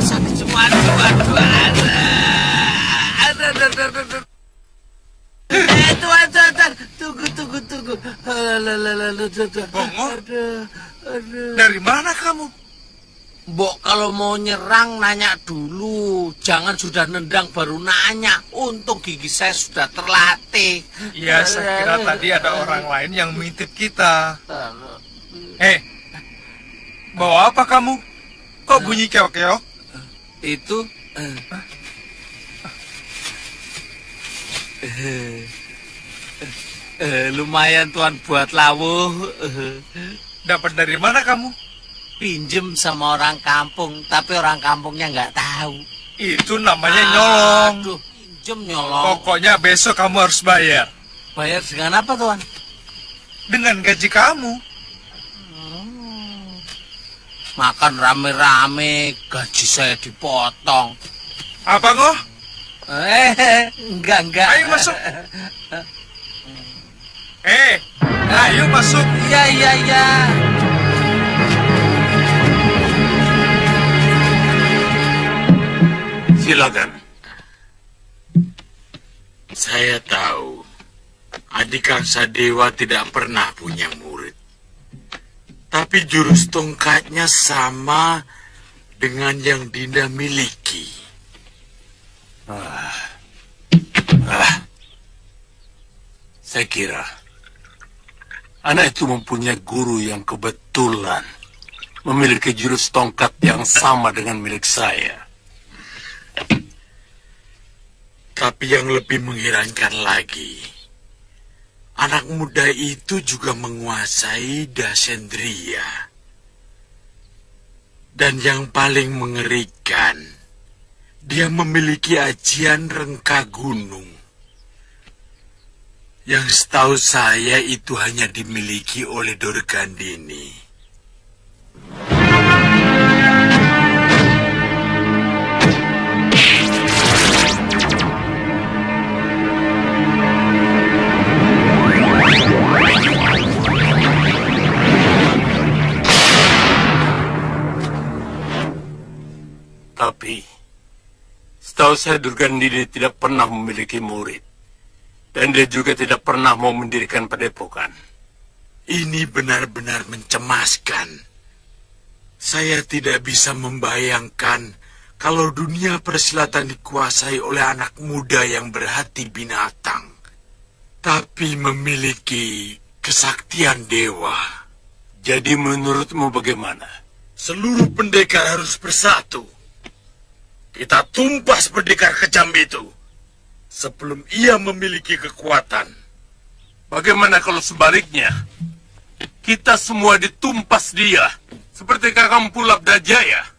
Sakit semua, Tuan. Tuan. Tunggu. Bongo? Dari mana kamu? Mbok kalau mau nyerang nanya dulu, jangan sudah nendang baru nanya. Untung gigi saya sudah terlatih. Ya, saya kira tadi ada orang lain yang mengintip kita. Bawa apa kamu? Kok bunyi keok-keok? Itu lumayan Tuan buat lawuh. Dapat dari mana kamu? Pinjem sama orang kampung, tapi orang kampungnya nggak tahu. Itu namanya nyolong. Aduh, pinjem nyolong. Pokoknya besok kamu harus bayar. Bayar dengan apa, Tuan? Dengan gaji kamu. Makan rame-rame, gaji saya dipotong. Apa kok? Enggak. Ayo masuk. Ayo masuk. Iya. Silakan. Saya tahu adik Aksa Dewa tidak pernah punya murid. Tapi jurus tongkatnya sama dengan yang Dinda miliki. Saya kira anak itu mempunyai guru yang kebetulan memiliki jurus tongkat yang sama dengan milik saya. Tapi yang lebih mengherankan lagi, anak muda itu juga menguasai Dasendria. Dan yang paling mengerikan, dia memiliki ajian rengka gunung. Yang setahu saya itu hanya dimiliki oleh Dorgandini. Tapi setahu saya Dorgandini tidak pernah memiliki murid. Dan dia juga tidak pernah mau mendirikan padepokan. Ini benar-benar mencemaskan. Saya tidak bisa membayangkan kalau dunia persilatan dikuasai oleh anak muda yang berhati binatang, tapi memiliki kesaktian dewa. Jadi menurutmu bagaimana? Seluruh pendekar harus bersatu. Kita tumpas pendekar kejam itu sebelum ia memiliki kekuatan. Bagaimana kalau sebaliknya? Kita semua ditumpas dia, seperti Kakang Pulap Dajaya.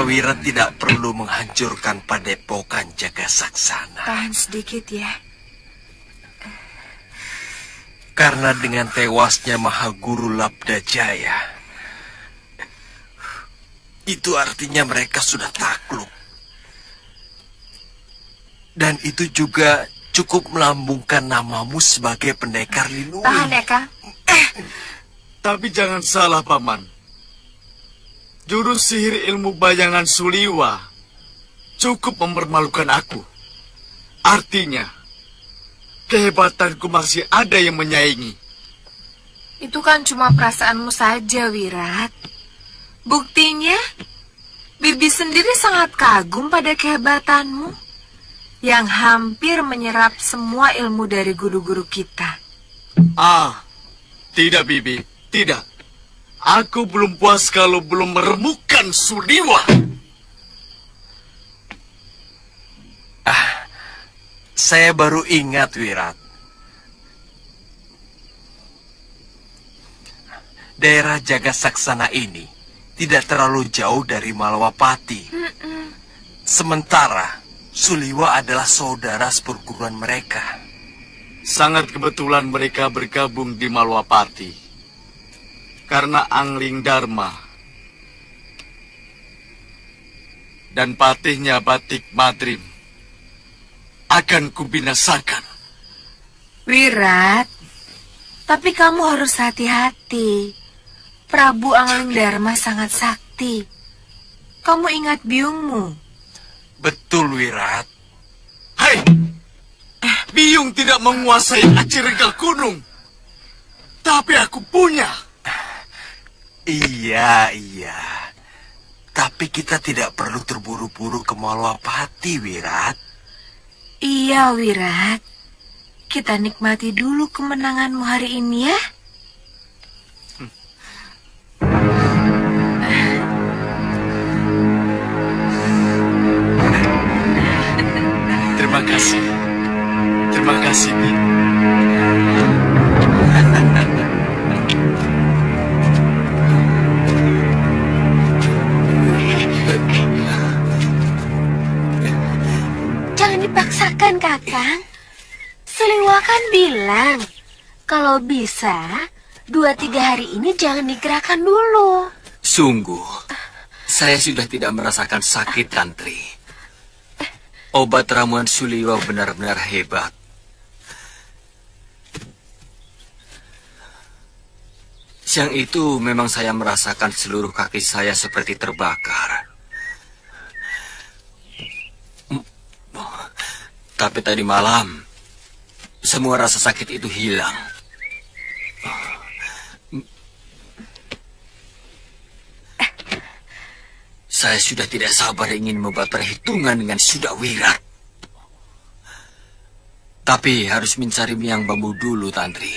Wira tidak perlu menghancurkan padepokan Jagasaksana. Tahan sedikit ya. Karena dengan tewasnya Mahaguru Labdajaya, itu artinya mereka sudah takluk. Dan itu juga cukup melambungkan namamu sebagai pendekar Lin Wei. Tahan, Eka. Tapi jangan salah, Paman. Jurus sihir ilmu bayangan Suliwa cukup mempermalukan aku. Artinya, kehebatanku masih ada yang menyaingi. Itu kan cuma perasaanmu saja, Wirat. Buktinya, Bibi sendiri sangat kagum pada kehebatanmu yang hampir menyerap semua ilmu dari guru-guru kita. Tidak, Bibi, tidak. Aku belum puas kalau belum meremukkan Suliwa. Saya baru ingat, Wirat. Daerah Jagasaksana ini tidak terlalu jauh dari Malawapati. Sementara Suliwa adalah saudara seperguruan mereka. Sangat kebetulan mereka bergabung di Malawapati. Karena Angling Dharma dan patihnya Batik Madrim akan kubinasakan. Wirat, tapi kamu harus hati-hati. Prabu Angling Dharma sangat sakti. Kamu ingat biungmu? Betul, Wirat. Hai! Biung tidak menguasai aci regal gunung. Tapi aku punya. Iya. Tapi kita tidak perlu terburu-buru ke Malawapati, Wirat. Iya, Wirat. Kita nikmati dulu kemenanganmu hari ini ya. Terima kasih. Terima kasih, Bi. Jangan dipaksakan, Kakang. Suliwa kan bilang, kalau bisa, 2-3 hari ini jangan digerakkan dulu. Sungguh, saya sudah tidak merasakan sakit, Tantri. Obat ramuan Suliwa benar-benar hebat. Siang itu memang saya merasakan seluruh kaki saya seperti terbakar. Tapi tadi malam, semua rasa sakit itu hilang. Saya sudah tidak sabar ingin membuat perhitungan dengan Suda Wirat. Tapi harus mencari miang bambu dulu, Tantri.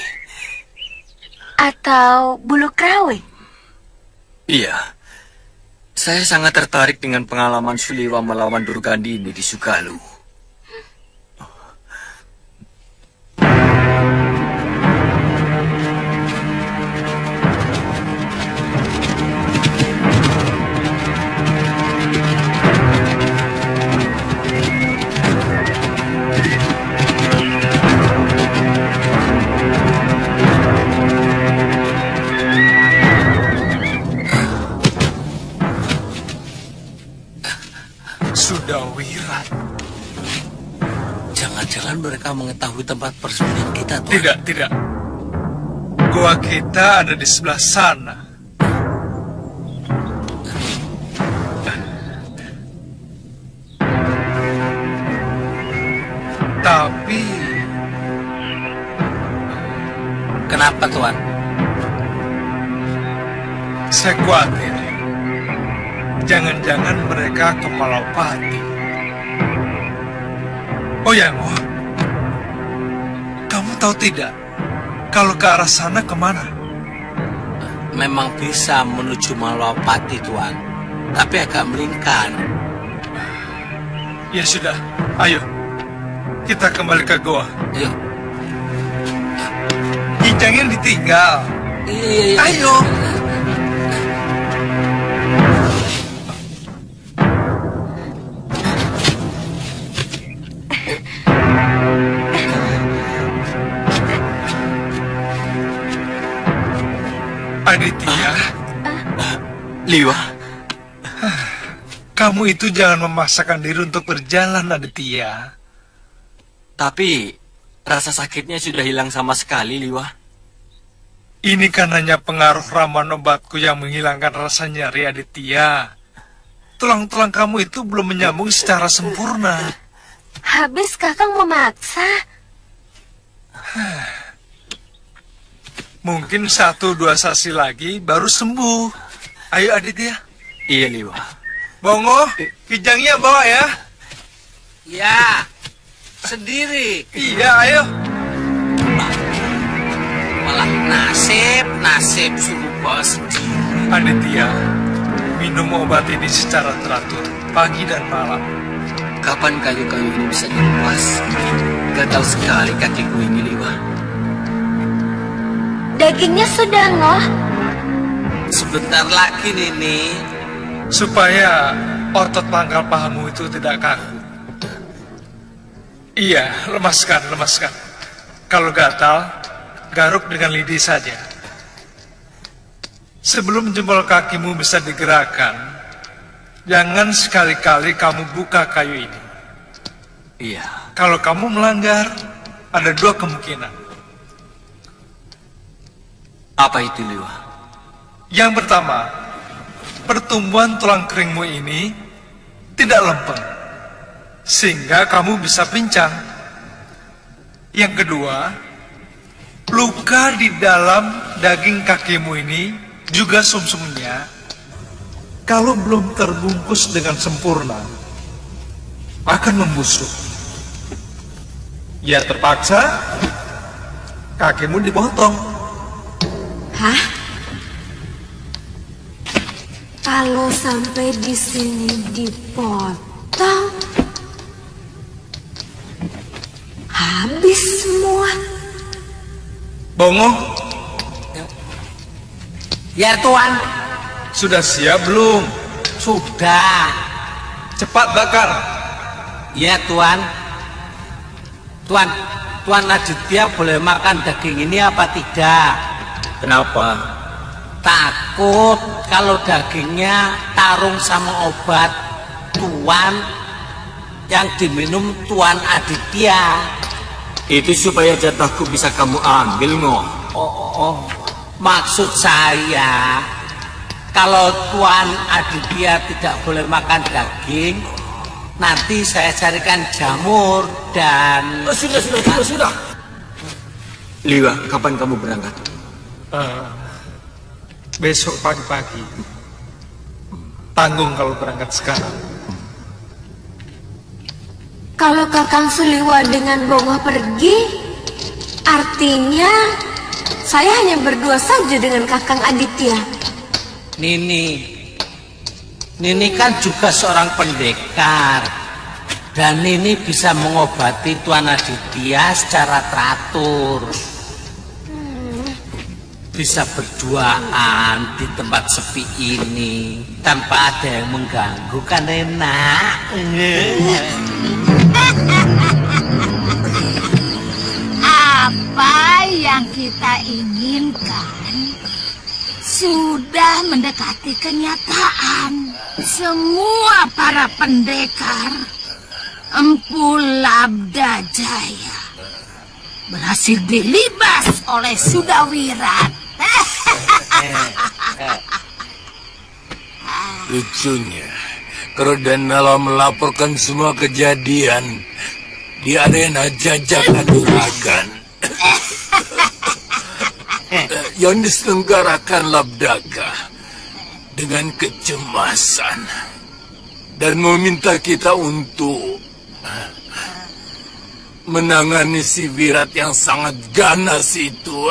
Atau bulu krawing? Iya. Saya sangat tertarik dengan pengalaman Suliwa melawan Durgandini di Sugalu. Jangan-jangan mereka mengetahui tempat persembunyian kita, Tuan. Tidak. Gua kita ada di sebelah sana. Tapi... Kenapa, Tuan? Saya khawatir. Jangan-jangan mereka ke Malawapati. Oh ya, Ngo. Kamu tahu tidak, kalau ke arah sana kemana? Memang bisa menuju Malawapati, Tuan. Tapi agak melingkar. Ya sudah, ayo. Kita kembali ke goa. Ayo. Jangan ditinggal. Iya. Ayo. Aditya, Liwa, kamu itu jangan memaksakan diri untuk berjalan, Aditya. Tapi rasa sakitnya sudah hilang sama sekali, Liwa. Ini kan hanya pengaruh ramuan obatku yang menghilangkan rasa nyeri, Aditya. Tulang-tulang kamu itu belum menyambung secara sempurna. Habis Kakang memaksa. Mungkin 1-2 sesi lagi baru sembuh. Ayo Aditya. Iya, Liwa. Bongo, kijangnya bawa ya. Ya, sendiri. Iya, ayo. Malah nasib suruh bawa sendiri. Aditya, minum obat ini secara teratur, pagi dan malam. Kapan kayu-kayu ini bisa dilepas? Gatal sekali kakiku ini, Liwa. Dagingnya sudah ngoh. Sebentar lagi, Nini. Supaya otot pangkal pahamu itu tidak kaku. Iya, lemaskan. Kalau gatal, garuk dengan lidi saja. Sebelum jempol kakimu bisa digerakkan, jangan sekali-kali kamu buka kayu ini. Iya. Kalau kamu melanggar, ada 2 kemungkinan. Apa itu, Liwa? Yang pertama, pertumbuhan tulang keringmu ini tidak lempeng, sehingga kamu bisa pincang. Yang kedua, luka di dalam daging kakimu ini, juga sumsumnya, kalau belum terbungkus dengan sempurna, akan membusuk. Ya terpaksa, kakimu dipotong. Hah? Kalau sampai di sini dipotong, habis semua. Bongo, Ya, Tuan. sudah siap belum? Sudah. Cepat bakar. Ya, Tuan. Tuan Aditya boleh makan daging ini apa tidak? Kenapa? Takut kalau dagingnya tarung sama obat Tuan yang diminum Tuan Aditya. Itu supaya jatahku bisa kamu ambil, Ngoh. Maksud saya, kalau Tuan Aditya tidak boleh makan daging, nanti saya carikan jamur dan... Sudah. Liwa, kapan kamu berangkat? Besok pagi-pagi. Tanggung kalau berangkat sekarang. Kalau Kakang Suliwa dengan Bongo pergi, artinya saya hanya berdua saja dengan Kakang Aditya. Nini kan juga seorang pendekar, dan Nini bisa mengobati Tuan Aditya secara teratur. Bisa berduaan di tempat sepi ini tanpa ada yang mengganggu, kan enak. Apa yang kita inginkan sudah mendekati kenyataan. Semua para pendekar Empu Labda Jaya berhasil dilibas oleh Sudawirat. Lucunya, kalau Danala melaporkan semua kejadian di arena Jajak Aduragan yang diselenggarakan Labdaka dengan kecemasan dan meminta kita untuk menangani si Wirat yang sangat ganas itu.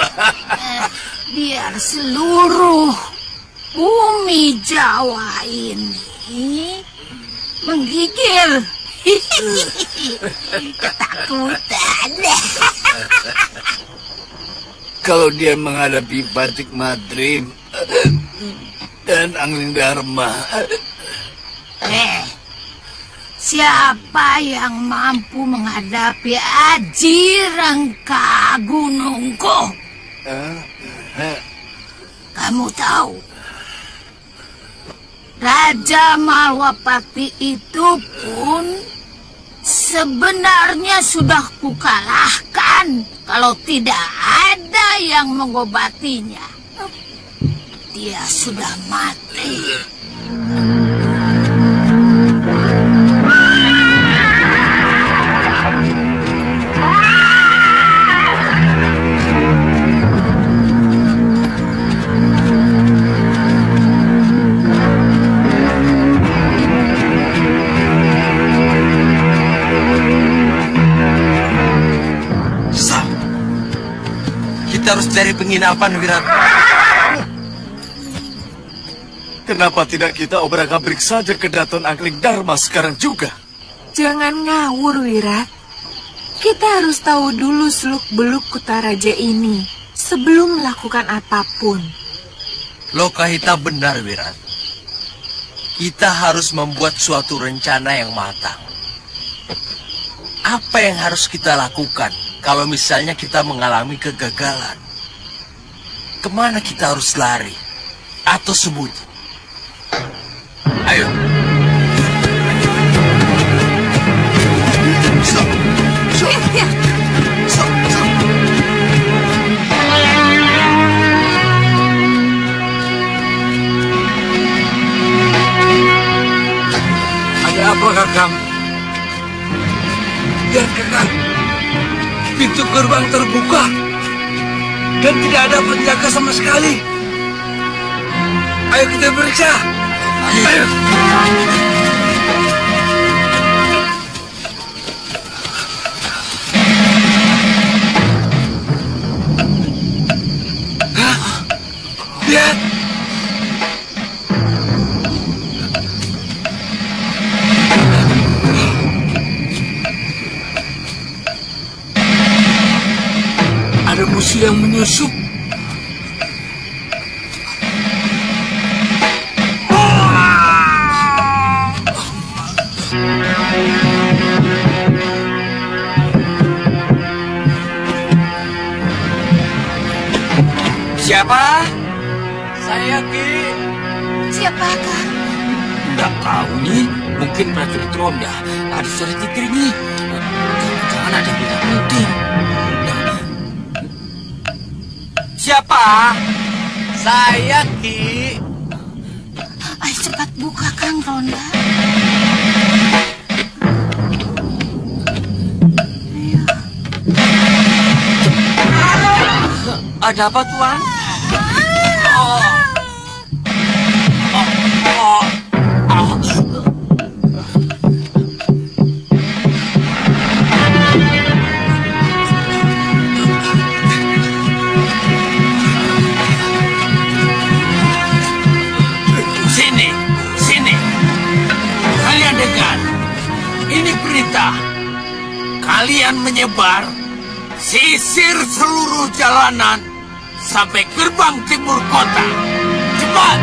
Biar seluruh bumi Jawa ini menggigil ketakutan. Kalau dia menghadapi Batik Madrim dan Angling Dharma, siapa yang mampu menghadapi Aji Rangka Gunungko? Kamu tahu, Raja Malwapati itu pun Sebenarnya sudah kukalahkan kalau tidak ada yang mengobatinya. Dia sudah mati. Kita harus cari penginapan, Wirat. Kenapa tidak kita obrak-abrik saja ke Daton Angling Dharma sekarang juga? Jangan ngawur, Wirat. Kita harus tahu dulu seluk-beluk Kutaraja ini sebelum melakukan apapun. Lokahita benar, Wirat. Kita harus membuat suatu rencana yang matang. Apa yang harus kita lakukan kalau misalnya kita mengalami kegagalan? Kemana kita harus lari? Atau sembunyi? Ayo. Ada apa, Kakang? Lihat, Kakang. Pintu gerbang terbuka. Dan tidak ada penjaga sama sekali. Ayo kita periksa. Ayo. Hah? Lihat. Ada musuh yang menyusup. Siapa? Saya Ki. Siapakah? Tidak tahu nih. Mungkin prajurit Ronda. Ada suara titir nih. Jangan ada bidang penting. Siapa? Saya, Ki. Ayo cepat buka, Kang Ronda. Ada apa, Tuan? Sini. Kalian dengar. Ini perintah. Kalian menyebar, sisir seluruh jalanan sampai gerbang timur kota. Cepat!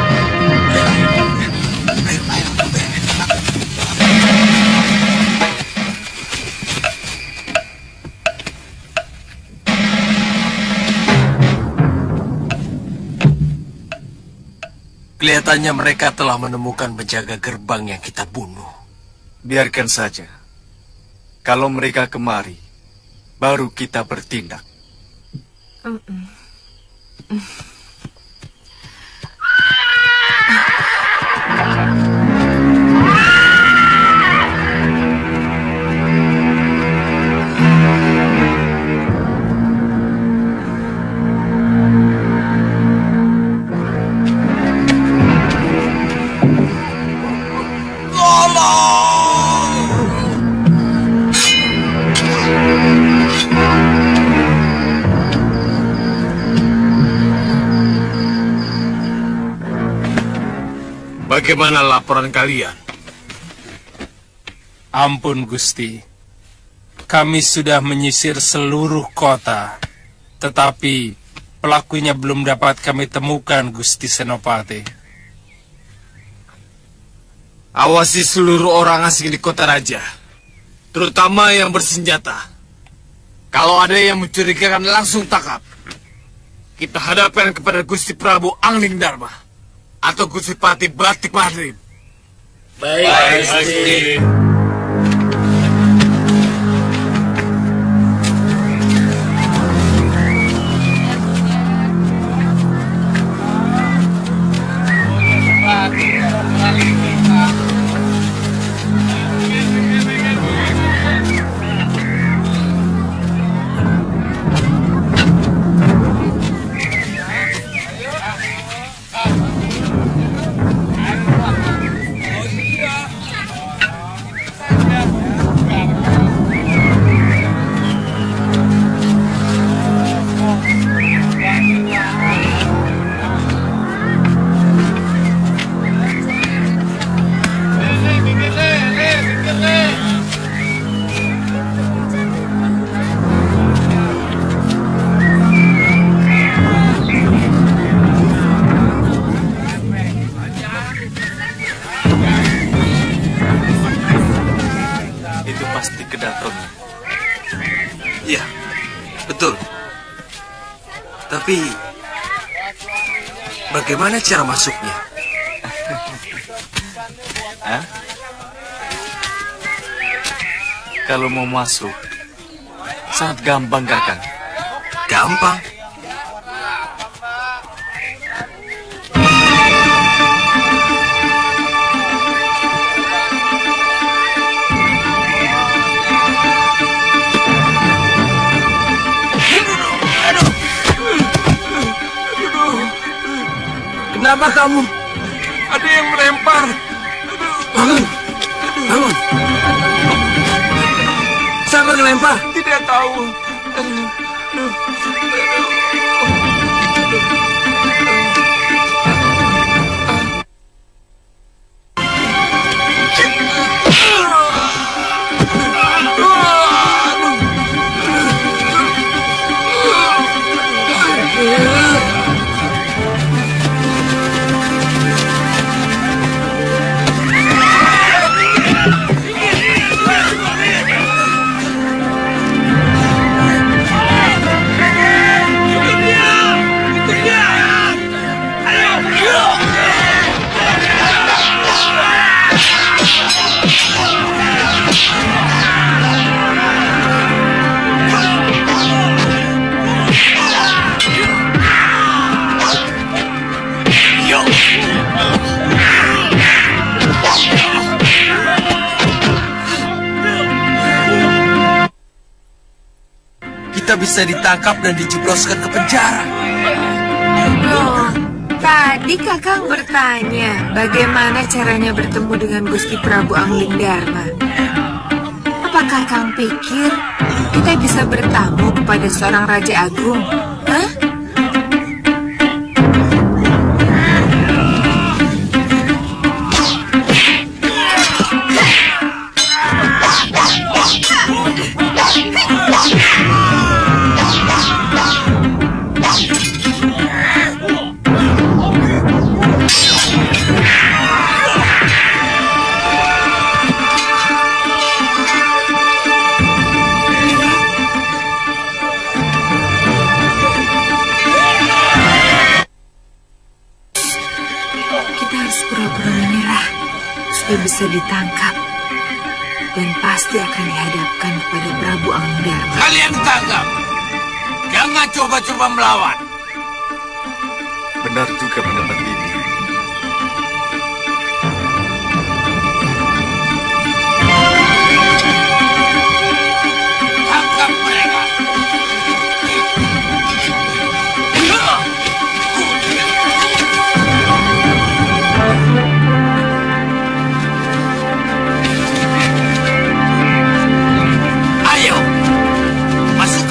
Kelihatannya mereka telah menemukan penjaga gerbang yang kita bunuh. Biarkan saja. Kalau mereka kemari, baru kita bertindak. Bagaimana laporan kalian? Ampun, Gusti. Kami sudah menyisir seluruh kota. Tetapi pelakunya belum dapat kami temukan, Gusti Senopati. Awasi seluruh orang asing di kota raja, terutama yang bersenjata. Kalau ada yang mencurigakan, langsung tangkap. Kita hadapkan kepada Gusti Prabu Angling Dharma atau Gusti Pati Batik Mahrim. Baik, Gusti. Iya, betul. Tapi bagaimana cara masuknya? Hah? Kalau mau masuk, sangat gampang, Kakang. Gampang. Kenapa kamu? Ada yang melempar. Bangun! Bangun! Siapa yang melempar? Tidak tahu. Kita bisa ditangkap dan dijebloskan ke penjara. Loh, tadi Kakang bertanya bagaimana caranya bertemu dengan Gusti Prabu Anglingdarma. Apakah Kakang pikir kita bisa bertamu kepada seorang Raja Agung? Hah? Bisa ditangkap dan pasti akan dihadapkan kepada Prabu Anglingdarma. Kalian ditangkap. Jangan coba-coba melawan. Benar juga pendapat Bibi. Tangkap mereka.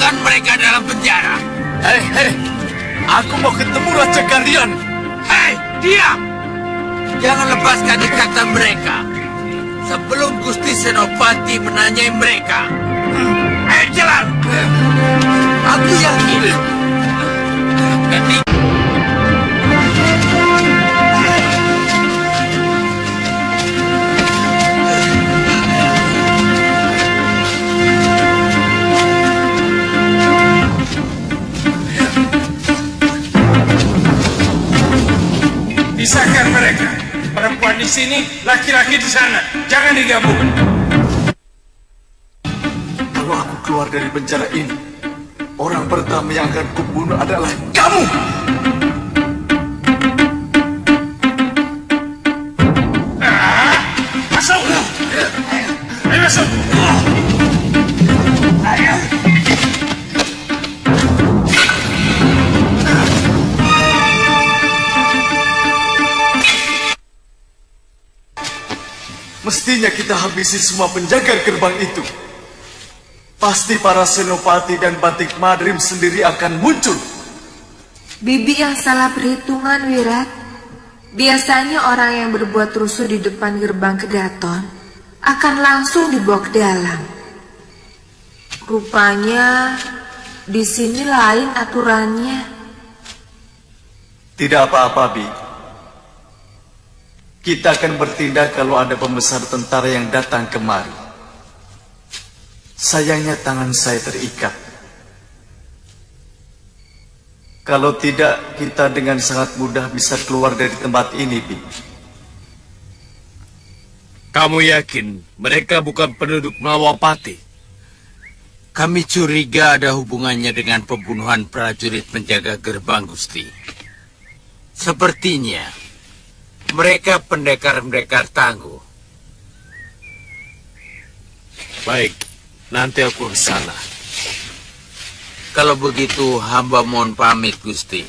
Mereka dalam penjara. Hei, aku mau ketemu Raja kalian. Hei, diam! Jangan lepaskan ikatan mereka sebelum Gusti Senopati menanyai mereka. Ayo jalan. Aku yakin ketika Pisahkan mereka. Perempuan di sini, laki-laki di sana. Jangan digabung. Kalau aku keluar dari penjara ini, orang pertama yang akan kubunuh adalah kamu. Masuk. Ayo masuk. Mestinya kita habisi semua penjaga gerbang itu. Pasti para senopati dan batik madrim sendiri akan muncul. Bibi yang salah perhitungan, Wirat. Biasanya orang yang berbuat rusuh di depan gerbang Kedaton akan langsung dibawa ke dalam. Rupanya di sini lain aturannya. Tidak apa-apa, Bi. Kita akan bertindak kalau ada pembesar tentara yang datang kemari. Sayangnya tangan saya terikat. Kalau tidak, kita dengan sangat mudah bisa keluar dari tempat ini, Bi. Kamu yakin mereka bukan penduduk Malawapati? Kami curiga ada hubungannya dengan pembunuhan prajurit penjaga gerbang, Gusti. Sepertinya mereka pendekar-pendekar tangguh. Baik, nanti aku ke sana. Kalau begitu, hamba mohon pamit, Gusti.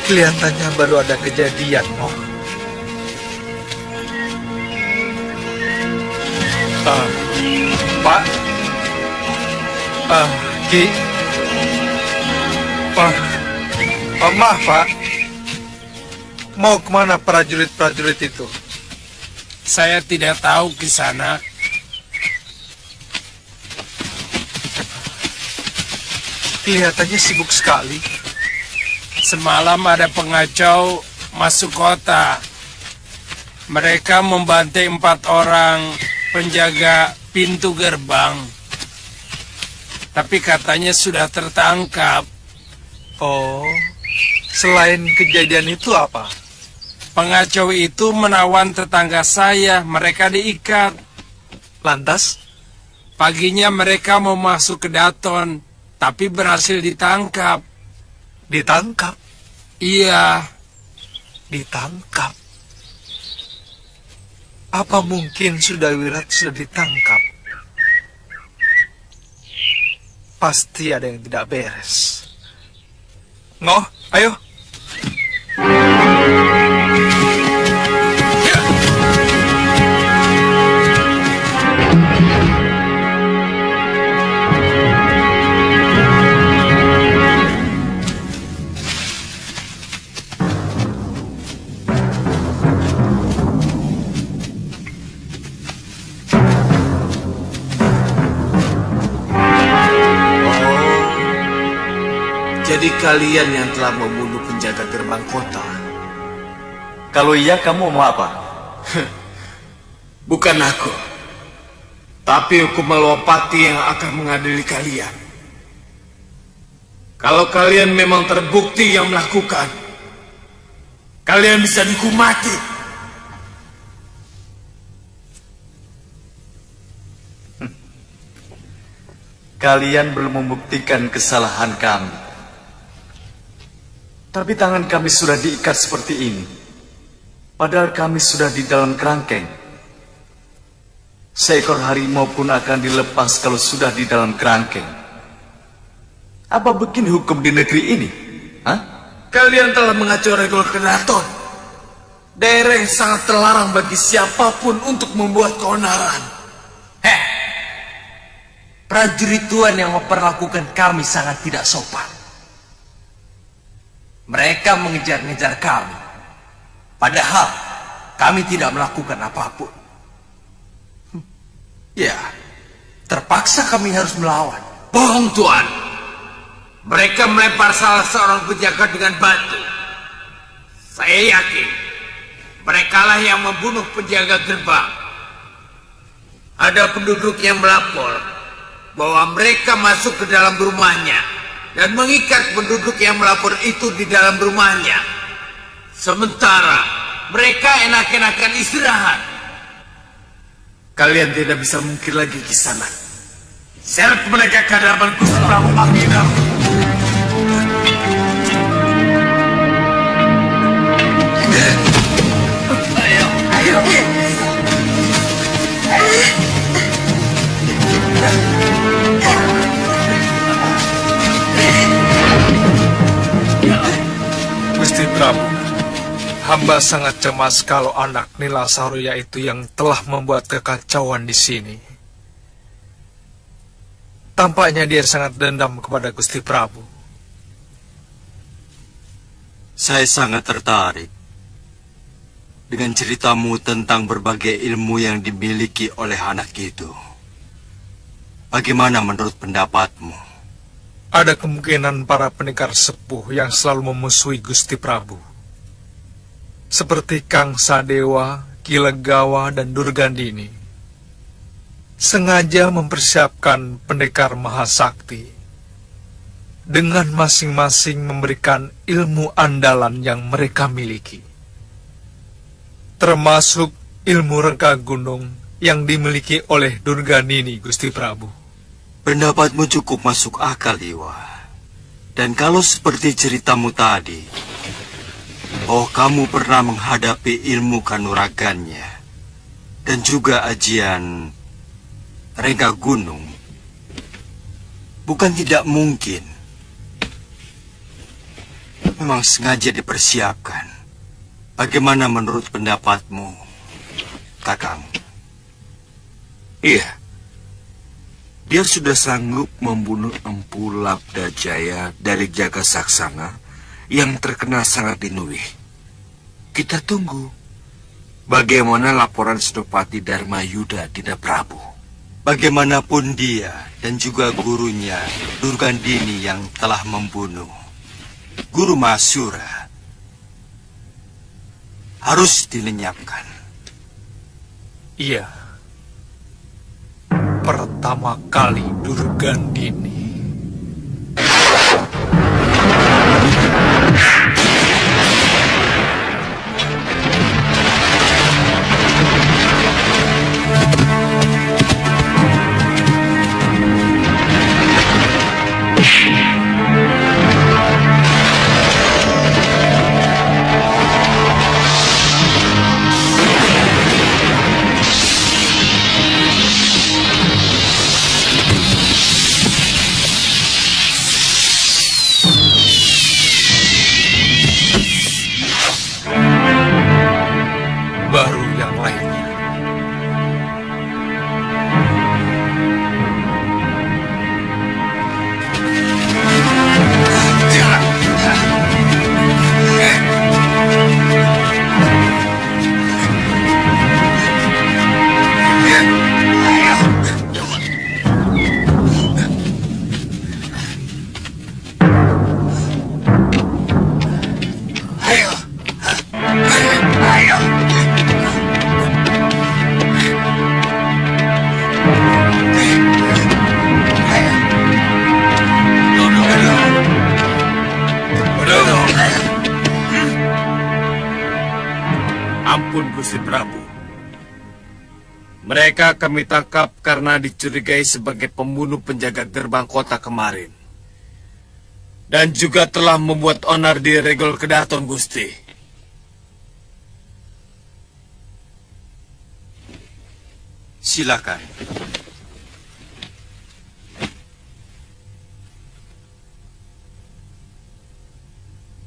Kelihatannya baru ada kejadian, Mo. Pak? Ki? Maaf, Pak. Mau kemana prajurit-prajurit itu? Saya tidak tahu, Kisanak. Kelihatannya sibuk sekali. Semalam ada pengacau masuk kota. Mereka membantai 4 orang penjaga pintu gerbang. Tapi katanya sudah tertangkap. Oh, selain kejadian itu apa? Pengacau itu menawan tetangga saya. Mereka diikat. Lantas? Paginya mereka mau masuk ke Daton, tapi berhasil ditangkap. Ditangkap? Iya. Ditangkap? Apa mungkin Sudawirat sudah ditangkap? Pasti ada yang tidak beres. Ngoh, ayo. Jadi kalian yang telah membunuh penjaga gerbang kota. Kalau iya, kamu mau apa? Bukan aku, tapi hukum Malawapati yang akan mengadili kalian. Kalau kalian memang terbukti yang melakukan, kalian bisa dihukum mati. Kalian belum membuktikan kesalahan kami. Tapi tangan kami sudah diikat seperti ini. Padahal kami sudah di dalam kerangkeng. Seekor harimau pun akan dilepas kalau sudah di dalam kerangkeng. Apa begini hukum di negeri ini? Hah? Kalian telah mengacu regul Daton. Daerah yang sangat terlarang bagi siapapun untuk membuat keonaran. Prajurit Tuan yang memperlakukan kami sangat tidak sopan. Mereka mengejar-ngejar kami. Padahal kami tidak melakukan apapun. Ya, terpaksa kami harus melawan. Bohong, Tuan. Mereka melempar salah seorang penjaga dengan batu. Saya yakin merekalah yang membunuh penjaga gerbang. Ada penduduk yang melapor bahwa mereka masuk ke dalam rumahnya dan mengikat penduduk yang melapor itu di dalam rumahnya. Sementara mereka enak-enakan istirahat. Kalian tidak bisa mungkin lagi di sana. Seret mereka ke hadapan Gusti Prabu Anglindarma. Ayo. Gusti Prabu, Hamba sangat cemas kalau anak Nila Saroya itu yang telah membuat kekacauan di sini. Tampaknya dia sangat dendam kepada Gusti Prabu. Saya sangat tertarik dengan ceritamu tentang berbagai ilmu yang dimiliki oleh anak itu. Bagaimana menurut pendapatmu? Ada kemungkinan para pendekar sepuh yang selalu memusuhi Gusti Prabu, seperti Kang Sadewa, Ki Legawa, dan Durgandini, sengaja mempersiapkan pendekar mahasakti dengan masing-masing memberikan ilmu andalan yang mereka miliki, termasuk ilmu rengga gunung yang dimiliki oleh Durgandini, Gusti Prabu. Pendapatmu cukup masuk akal, Iwa. Dan kalau seperti ceritamu tadi, kamu pernah menghadapi ilmu kanuragannya dan juga ajian rengga gunung, bukan tidak mungkin memang sengaja dipersiapkan. Bagaimana menurut pendapatmu, Kakang? Iya. Dia sudah sanggup membunuh Empu Labda Jaya dari Jaga Saksana yang terkenal sangat dinuih. Kita tunggu bagaimana laporan Senopati Dharma Yuda Dinda Prabu. Bagaimanapun dia dan juga gurunya Durgandini yang telah membunuh Guru Mahasura harus dilenyapkan. Iya. Pertama kali Durgandini. Baru yang lainnya. Ampun Gusti Prabu. Mereka kami tangkap karena dicurigai sebagai pembunuh penjaga gerbang kota kemarin. Dan juga telah membuat onar di Regol Kedaton, Gusti. Silakan.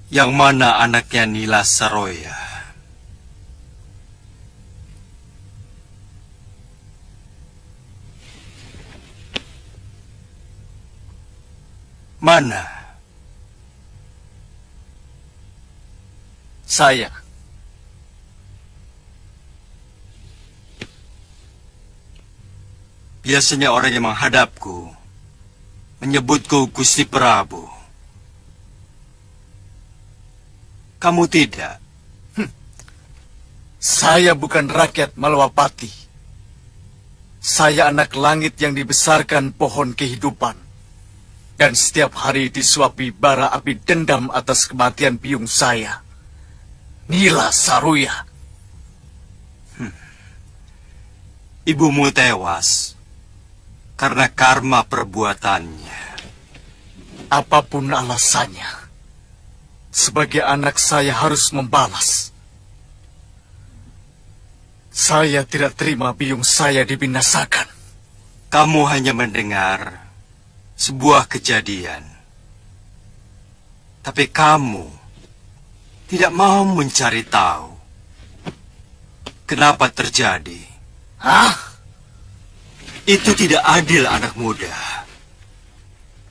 Yang mana anaknya Nila Saroya? Mana? Saya. Biasanya orang yang menghadapku menyebutku Gusti Prabu. Kamu tidak? Saya bukan rakyat Malwapati. Saya anak langit yang dibesarkan pohon kehidupan. Dan setiap hari disuapi bara api dendam atas kematian biung saya, Nila Saroya. Ibumu tewas karena karma perbuatannya. Apapun alasannya, sebagai anak saya harus membalas. Saya tidak terima biung saya dibinasakan. Kamu hanya mendengar sebuah kejadian. Tapi kamu tidak mau mencari tahu kenapa terjadi. Hah? Itu tidak adil, anak muda.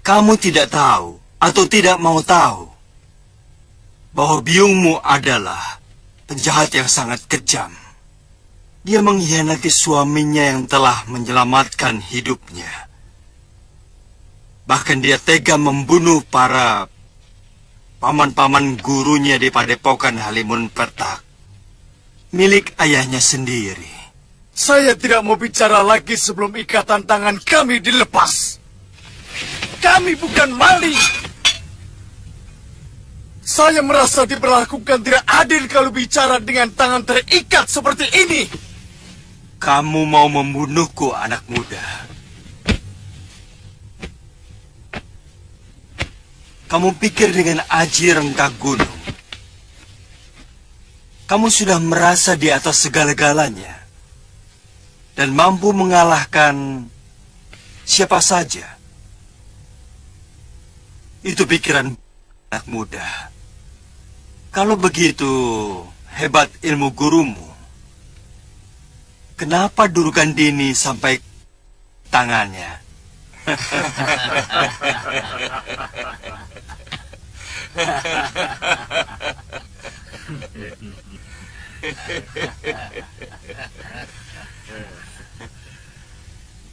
Kamu tidak tahu atau tidak mau tahu bahwa biungmu adalah penjahat yang sangat kejam. Dia mengkhianati suaminya yang telah menyelamatkan hidupnya. Bahkan dia tega membunuh para paman-paman gurunya di Padepokan Halimun Petak, milik ayahnya sendiri. Saya tidak mau bicara lagi sebelum ikatan tangan kami dilepas. Kami bukan maling. Saya merasa diperlakukan tidak adil kalau bicara dengan tangan terikat seperti ini. Kamu mau membunuhku, anak muda. Kamu pikir dengan aji rengkah gunung, kamu sudah merasa di atas segala-galanya dan mampu mengalahkan siapa saja. Itu pikiran anak muda. Kalau begitu hebat ilmu gurumu, kenapa Durgandini sampai tangannya?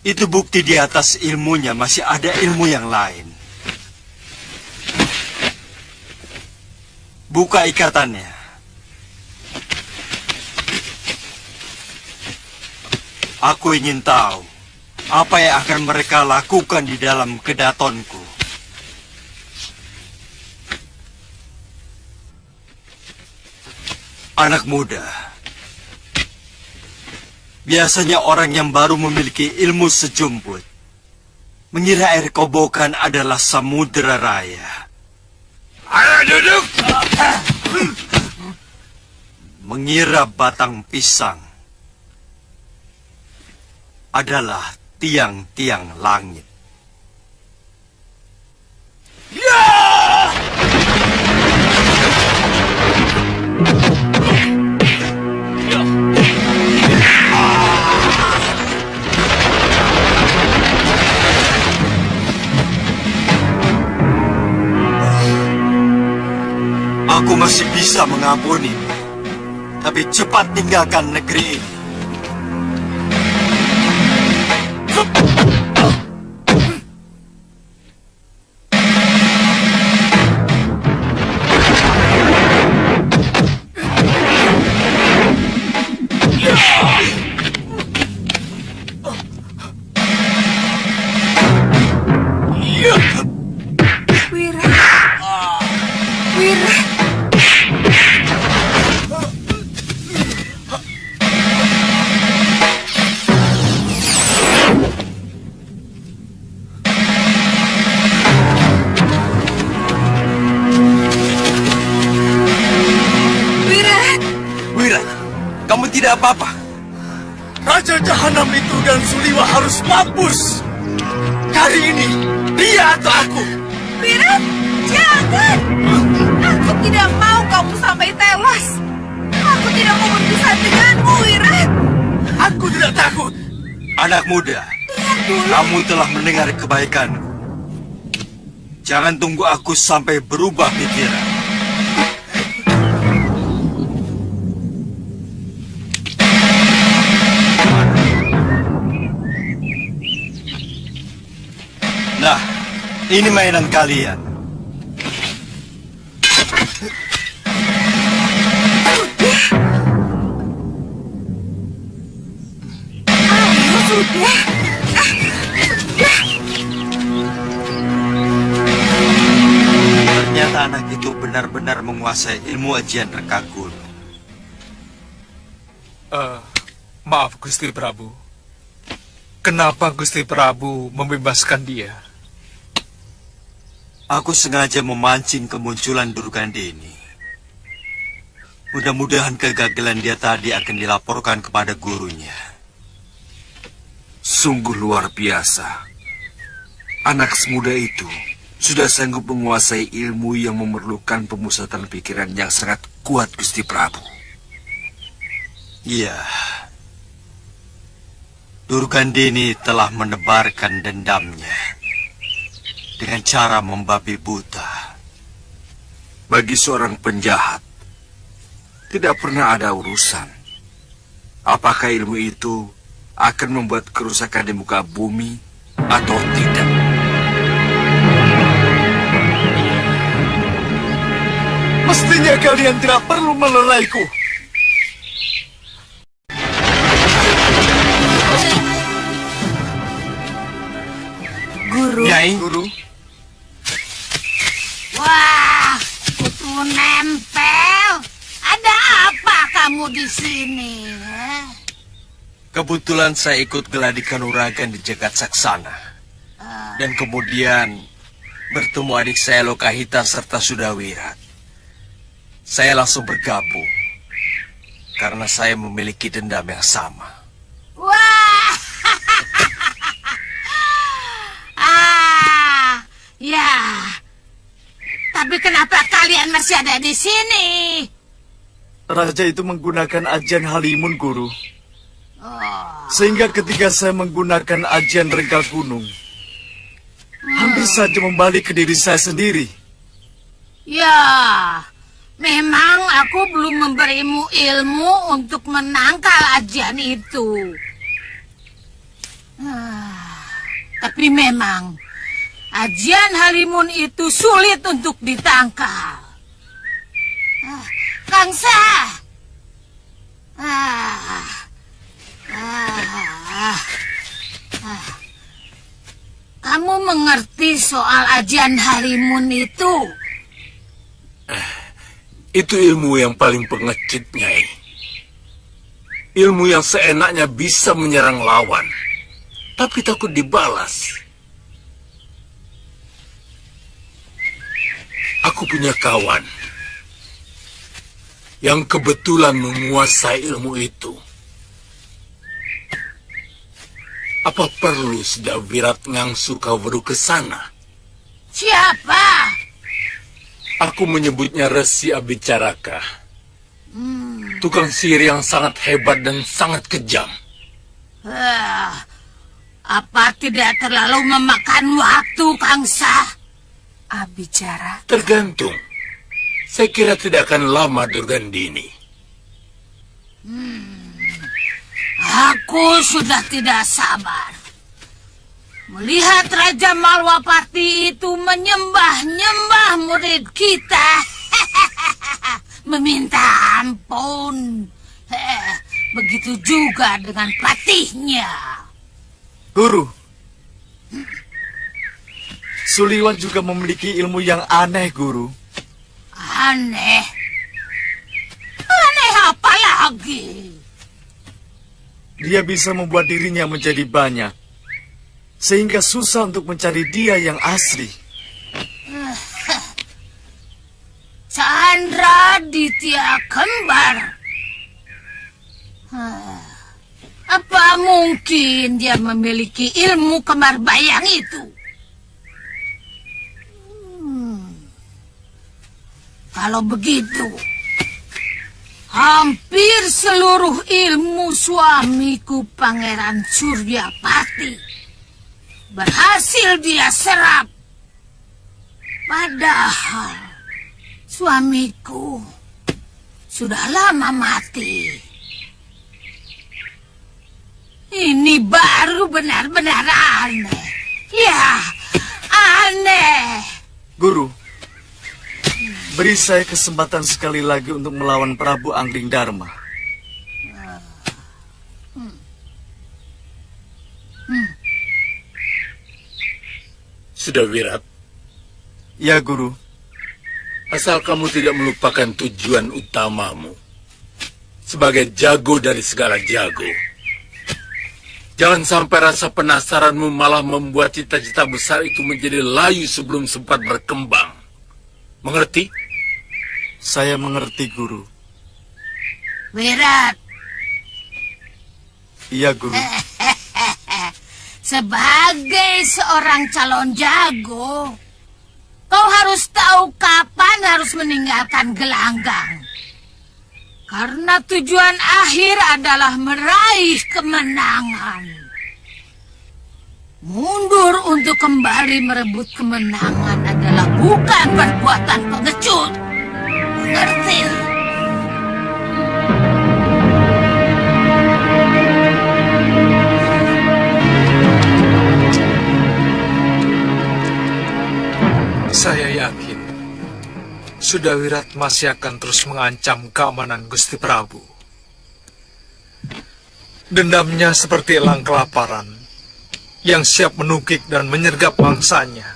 Itu bukti di atas ilmunya masih ada ilmu yang lain. Buka ikatannya. Aku ingin tahu apa yang akan mereka lakukan di dalam kedatonku. Anak muda, biasanya orang yang baru memiliki ilmu sejumput mengira air kobokan adalah samudera raya. Ayo duduk! Mengira batang pisang adalah tiang-tiang langit. Ya! Aku masih bisa mengampuni, tapi cepat tinggalkan negeri ini. Kamu tidak apa-apa. Raja Jahanam itu dan Suliwa harus mampus. Kali ini, dia atau aku. Wirat, jangan. Aku tidak mau kamu sampai tewas. Aku tidak mau berpisah denganmu, Wirat. Aku tidak takut. Anak muda, kamu telah mendengar kebaikanku. Jangan tunggu aku sampai berubah pikiran. Nah, ini mainan kalian. Ayo, sudah. Ternyata anak itu benar-benar menguasai ilmu ajian rengkah gunung. Maaf, Gusti Prabu. Kenapa Gusti Prabu membebaskan dia? Aku sengaja memancing kemunculan Durgandini. Mudah-mudahan kegagalan dia tadi akan dilaporkan kepada gurunya. Sungguh luar biasa. Anak semuda itu sudah sanggup menguasai ilmu yang memerlukan pemusatan pikiran yang sangat kuat, Gusti Prabu. Iya. Durgandini telah menebarkan dendamnya dengan cara membabi buta. Bagi seorang penjahat, tidak pernah ada urusan. Apakah ilmu itu akan membuat kerusakan di muka bumi atau tidak? Mestinya kalian tidak perlu meleraiku. Guru. Nyai. Guru. Wah, kutu nempel. Ada apa kamu di sini? Kebetulan saya ikut geladi kanuragan di Jagat Saksana. Dan kemudian bertemu adik saya Lokahita serta Sudawirat. Saya langsung bergabung. Karena saya memiliki dendam yang sama. Wah. Ya. Tapi kenapa kalian masih ada di sini? Raja itu menggunakan ajian Halimun, Guru. Sehingga ketika saya menggunakan ajian Renggal Gunung, hampir saja membalik ke diri saya sendiri. Ya, memang aku belum memberimu ilmu untuk menangkal ajian itu. Tapi memang ajian Halimun itu sulit untuk ditangkal. Kangsa. Kamu mengerti soal ajian Halimun itu? Itu ilmu yang paling pengecut, Nyai. Ilmu yang seenaknya bisa menyerang lawan, tapi takut dibalas. Aku punya kawan yang kebetulan menguasai ilmu itu. Apa perlu Sudawirat ngangsu kau baru ke sana? Siapa? Aku menyebutnya Resi Abicaraka. Tukang sihir yang sangat hebat dan sangat kejam. Apa tidak terlalu memakan waktu, Kangsa? Abicara. Tergantung. Saya kira tidak akan lama, Durgandini. Aku sudah tidak sabar melihat Raja Malwapati itu menyembah-nyembah murid kita. Meminta ampun. Begitu juga dengan patihnya. Guru, Suliwan juga memiliki ilmu yang aneh, Guru. Aneh? Aneh apa lagi? Dia bisa membuat dirinya menjadi banyak, sehingga susah untuk mencari dia yang asli. Chandra Ditya Kembar. Apa mungkin dia memiliki ilmu kembar bayang itu? Kalau begitu, hampir seluruh ilmu suamiku Pangeran Suryapati berhasil dia serap. Padahal suamiku sudah lama mati. Ini baru benar-benar aneh. Ya, aneh. Guru, beri saya kesempatan sekali lagi untuk melawan Prabu Angling Dharma. Sudawirat. Ya, Guru. Asal kamu tidak melupakan tujuan utamamu. Sebagai jago dari segala jago. Jangan sampai rasa penasaranmu malah membuat cita-cita besar itu menjadi layu sebelum sempat berkembang. Mengerti? Saya mengerti, Guru. Wirat. Iya, Guru. Sebagai seorang calon jago, kau harus tahu kapan harus meninggalkan gelanggang Karena tujuan akhir adalah meraih kemenangan. Mundur untuk kembali merebut kemenangan adalah bukan perbuatan pengecut. Mengerti? Saya yakin Sudawirat masih akan terus mengancam keamanan Gusti Prabu. Dendamnya seperti elang kelaparan yang siap menukik dan menyergap mangsanya.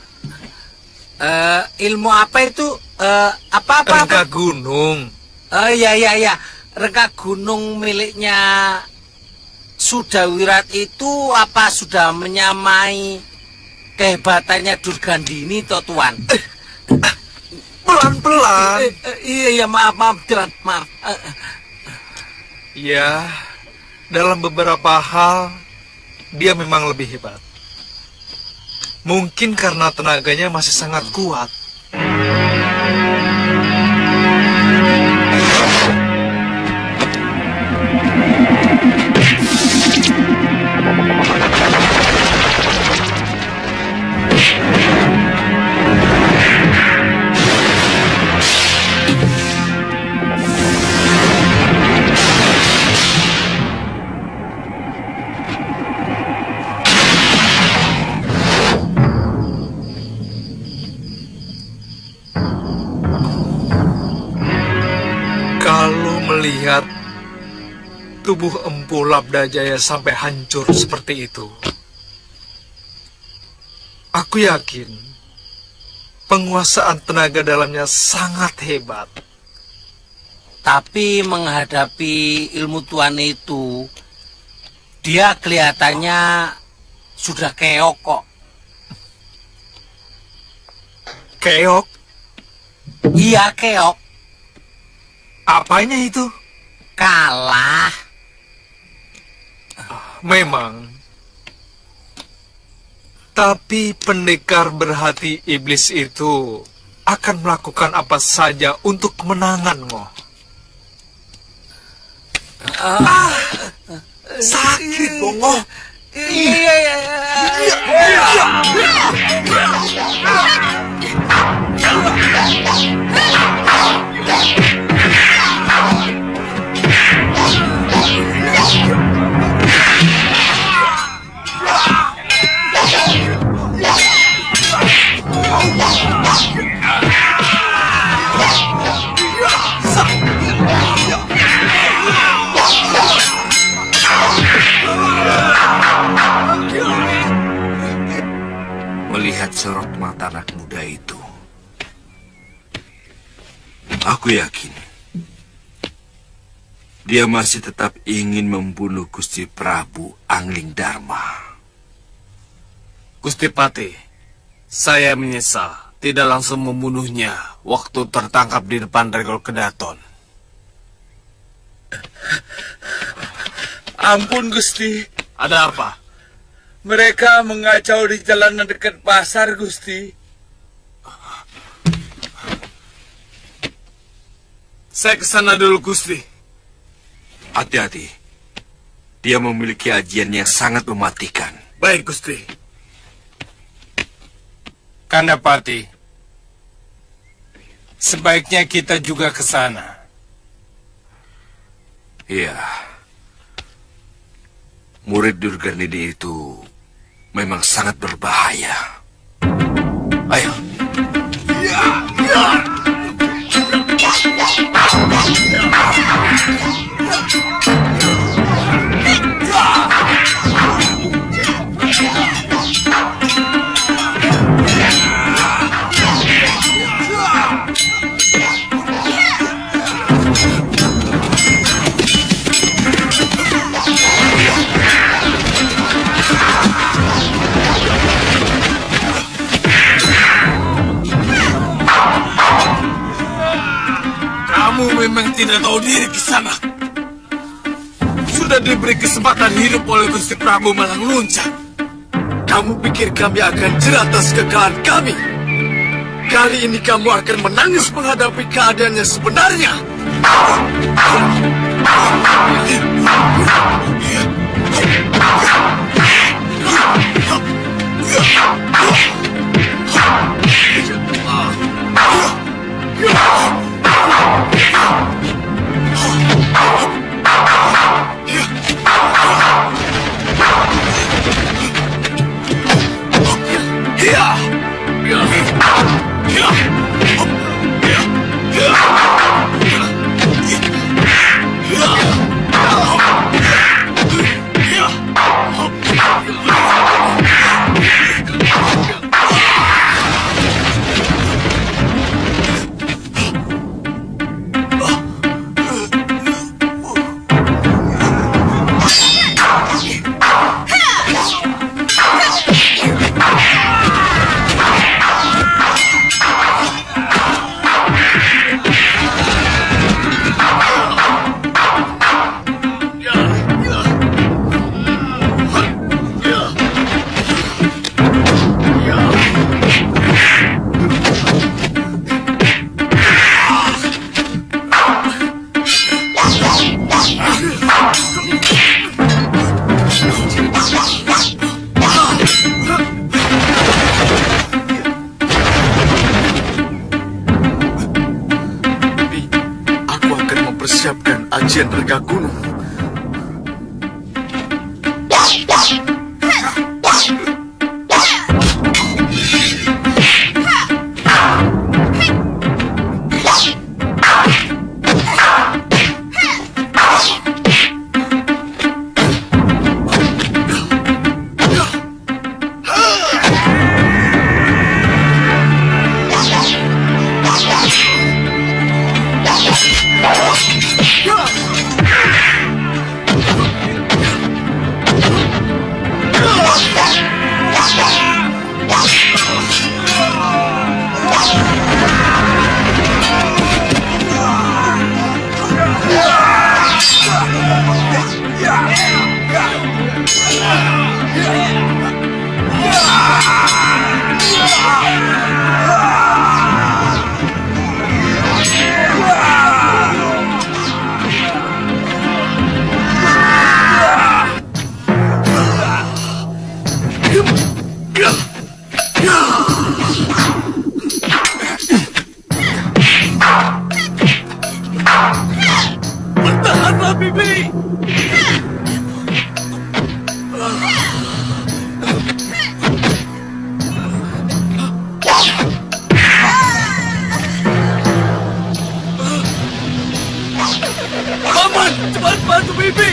Ilmu apa itu? Apa? Rengka gunung. Iya. Rengka gunung miliknya Sudawirat itu apa sudah menyamai kehebatannya Durgandini, toh Tuan? Pelan-pelan. Iya, maaf, Tuan, maaf. Ya, dalam beberapa hal dia memang lebih hebat. Mungkin karena tenaganya masih sangat kuat. Melihat tubuh Empu Labdajaya sampai hancur seperti itu, aku yakin penguasaan tenaga dalamnya sangat hebat. Tapi menghadapi ilmu Tuan itu, dia kelihatannya sudah keok kok. Keok? Iya, keok. Apanya itu? Kalah. Memang. Tapi pendekar berhati iblis itu akan melakukan apa saja untuk kemenangan, Ngoh. Sakit, Ngoh. Iya. Melihat sorot mata anak muda itu, aku yakin dia masih tetap ingin membunuh Gusti Prabu Anglingdarma. Gusti Pati, saya menyesal tidak langsung membunuhnya waktu tertangkap di depan Regol Kedaton. Ampun, Gusti. Ada apa? Mereka mengacau di jalanan dekat pasar, Gusti. Saya kesana dulu, Gusti. Hati-hati. Dia memiliki ajian yang sangat mematikan. Baik, Gusti. Kandapati, sebaiknya kita juga ke sana. Iya. Murid Durgandini itu memang sangat berbahaya. Ayo. Kamu memang tidak tahu diri di sana. Sudah diberi kesempatan hidup oleh Gusti Prabu malah luncang. Kamu pikir kami akan jerat atas kekalahan kami? Kali ini kamu akan menangis menghadapi keadaannya sebenarnya. Siapkan ajian rega gunung. Bertahanlah, Bibi! Paman, cepat bantu Bibi!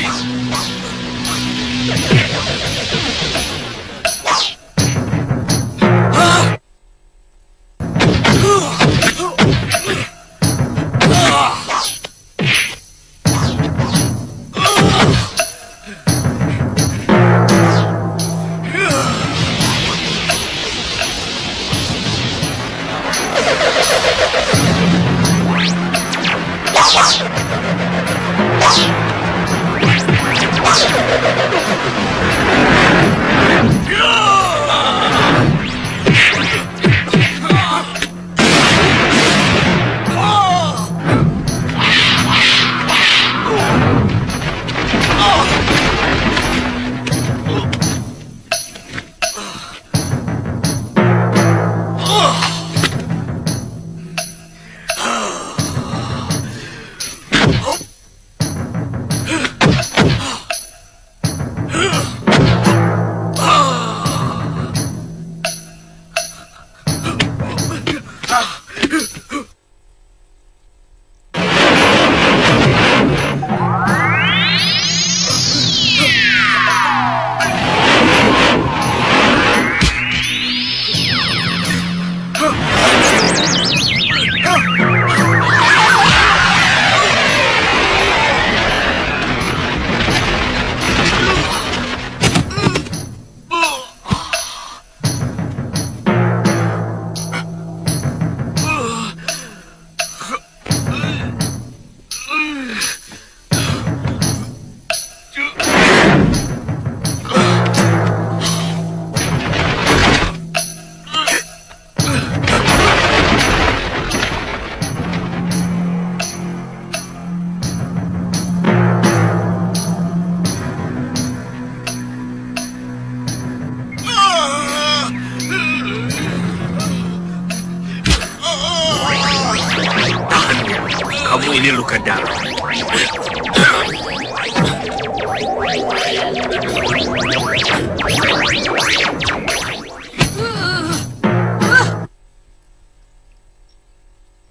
ini luka dalam.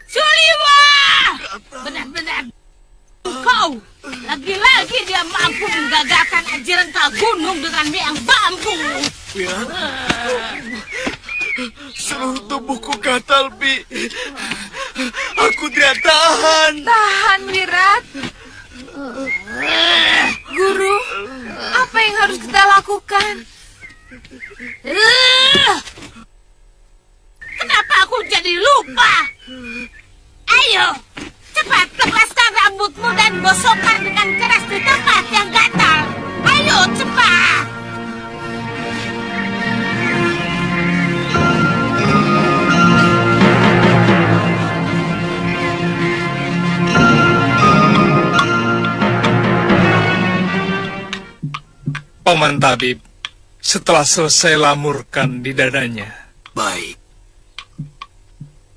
Suliwa! Benar-benar kau lagi-lagi dia mampu menggagalkan ajaran Kak Gunung dengan biang bambu. Ya. Seluruh tubuhku gatal, Bi. Aku tidak tahan. Tahan, Wirat. Guru, apa yang harus kita lakukan? Kenapa aku jadi lupa? Ayo, cepat lepaskan rambutmu dan gosokkan dengan keras di tempat yang gatal. Ayo, cepat. Paman Tabib, setelah selesai lamurkan di dadanya. Baik.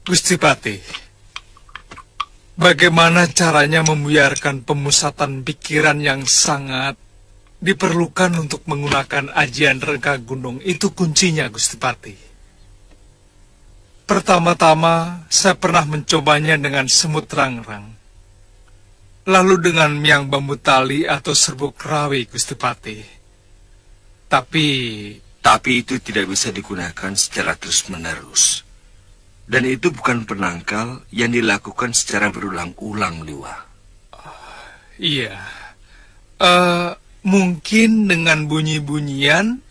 Gusti Patih, bagaimana caranya membiarkan pemusatan pikiran yang sangat diperlukan untuk menggunakan ajian Rengka Gunung? Itu kuncinya, Gusti Patih. Pertama-tama, saya pernah mencobanya dengan semut rangrang. Lalu dengan miang bambu tali atau serbuk rawi, Gusti Patih. Tapi itu tidak bisa digunakan secara terus-menerus. Dan itu bukan penangkal yang dilakukan secara berulang-ulang, Liwa. Iya. Mungkin dengan bunyi-bunyian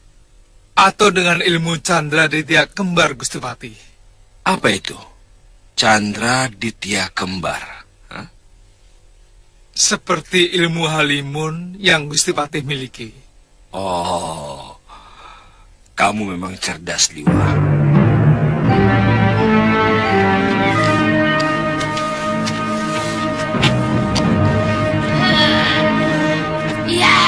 atau dengan ilmu Candra Ditya Kembar, Gusti Patih. Apa itu? Candra Ditya Kembar. Hah? Seperti ilmu Halimun yang Gusti Patih miliki. Oh, kamu memang cerdas, Liwa. Ya.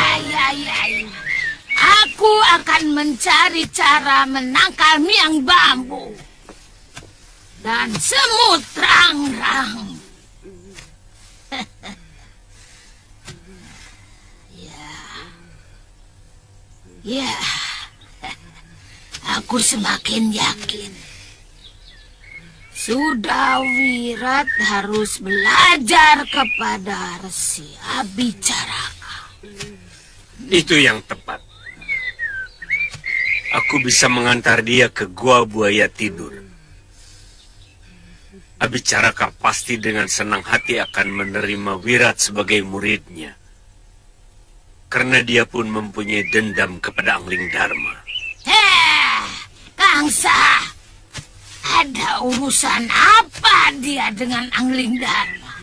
Aku akan mencari cara menangkal miang bambu dan semut rangrang. Ya, aku semakin yakin. Sudawirat harus belajar kepada Resi Abicaraka. Itu yang tepat. Aku bisa mengantar dia ke gua buaya tidur. Abicaraka pasti dengan senang hati akan menerima Wirat sebagai muridnya. Karena dia pun mempunyai dendam kepada Angling Dharma. Kangsa, ada urusan apa dia dengan Angling Dharma?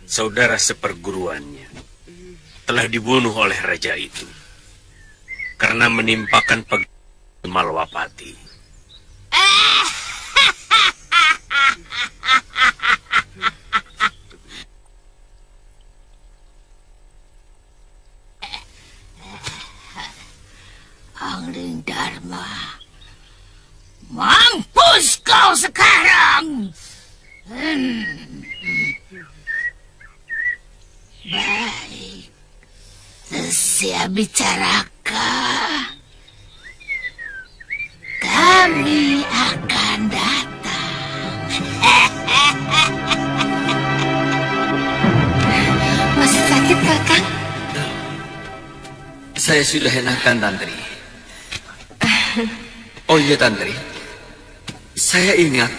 Saudara seperguruannya telah dibunuh oleh raja itu karena menimpakan Malwapati. Angling Dharma, mampus kau sekarang. Baik, Resi Abicaraka, kami akan datang. Masih sakit, Kakang? Saya sudah enakan, Tantri. Oh iya, Tantri. Saya ingat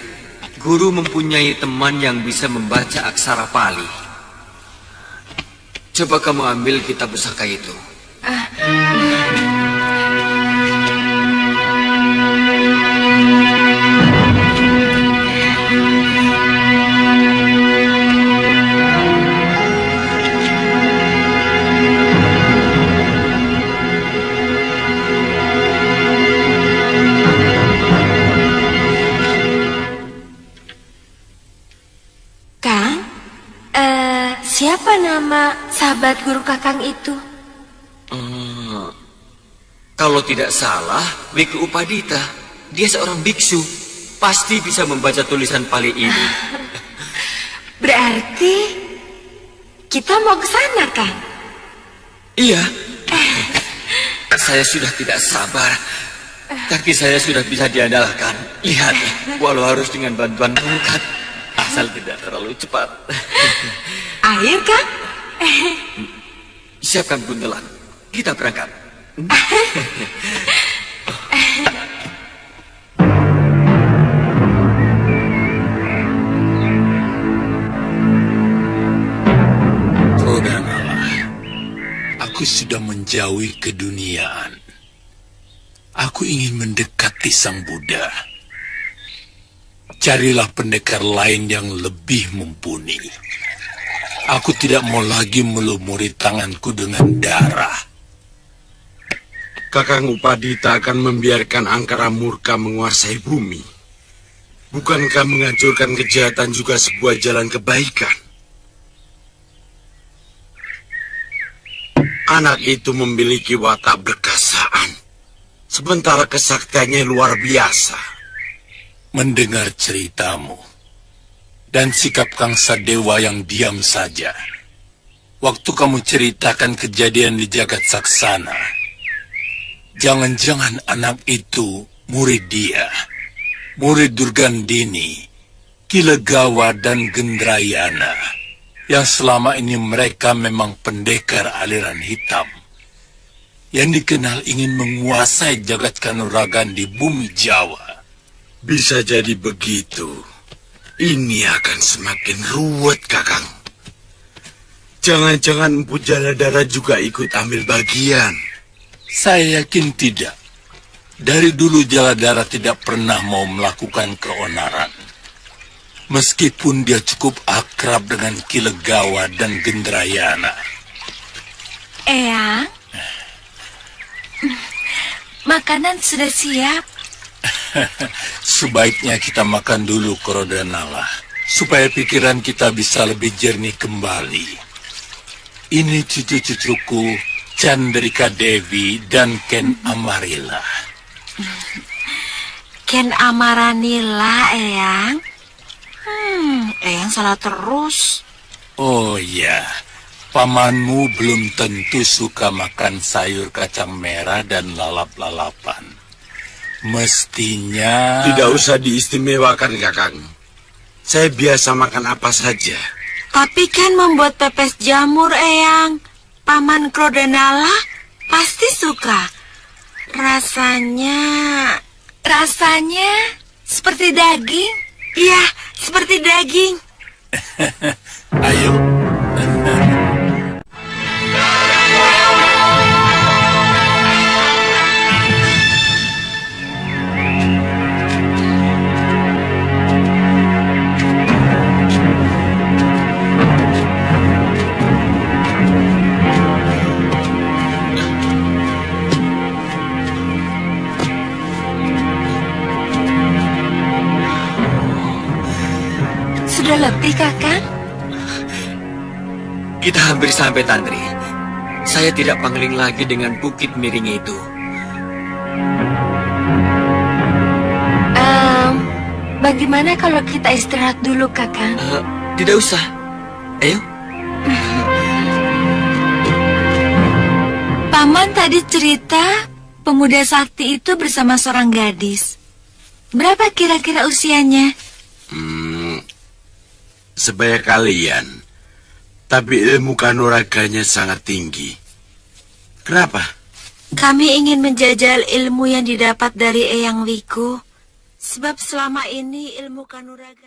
guru mempunyai teman yang bisa membaca aksara Pali. Coba kamu ambil kitab pusaka itu. Siapa nama sahabat guru Kakang itu? Kalau tidak salah, Wiku Upadita. Dia seorang biksu. Pasti bisa membaca tulisan Pali ini. Berarti kita mau ke sana, Kang? Iya. Saya sudah tidak sabar. Kaki saya sudah bisa diandalkan. Lihat, walau harus dengan bantuan tongkat, asal tidak terlalu cepat. Air, Kang? Siapkan buntelan. Kita berangkat. Aku sudah menjauhi keduniaan. Aku ingin mendekati Sang Buddha. Carilah pendekar lain yang lebih mumpuni. Aku tidak mau lagi melumuri tanganku dengan darah. Kakang Upadita akan membiarkan angkara murka menguasai bumi. Bukankah menghancurkan kejahatan juga sebuah jalan kebaikan? Anak itu memiliki watak berkasaan, sementara kesaktiannya luar biasa. Mendengar ceritamu dan sikap Kang Sadewa yang diam saja, waktu kamu ceritakan kejadian di Jagat Saksana, jangan-jangan anak itu murid dia, murid Durgandini, Kilegawa dan Gendrayana, yang selama ini mereka memang pendekar aliran hitam, yang dikenal ingin menguasai jagat kanuragan di bumi Jawa. Bisa jadi begitu. Ini akan semakin ruwet, Kakang. Jangan-jangan Empu Jaladara juga ikut ambil bagian. Saya yakin tidak. Dari dulu Jaladara tidak pernah mau melakukan keonaran. Meskipun dia cukup akrab dengan Kilegawa dan Gendrayana. Eyang, makanan sudah siap. Sebaiknya kita makan dulu, Krodanala, supaya pikiran kita bisa lebih jernih kembali. Ini cucu-cucuku, Chandrika Devi dan Ken Amarila. Ken Amaranila, Eyang. Eyang salah terus. Oh ya, pamanmu belum tentu suka makan sayur kacang merah dan lalap-lalapan. Mestinya... Tidak usah diistimewakan, Kakang. Saya biasa makan apa saja. Tapi kan membuat pepes jamur, Eyang. Paman Krodanala pasti suka. Rasanya seperti daging. Iya, seperti daging. Ayo. Sudah letih, Kakang? Kita hampir sampai, Tantri. Saya tidak pangling lagi dengan bukit miring itu. Bagaimana kalau kita istirahat dulu, Kakang? Tidak usah. Ayo. Paman tadi cerita pemuda sakti itu bersama seorang gadis. Berapa kira-kira usianya? Sebaya kalian, tapi ilmu kanuraganya sangat tinggi. Kenapa? Kami ingin menjajal ilmu yang didapat dari Eyang Wiku. Sebab selama ini ilmu kanuragan...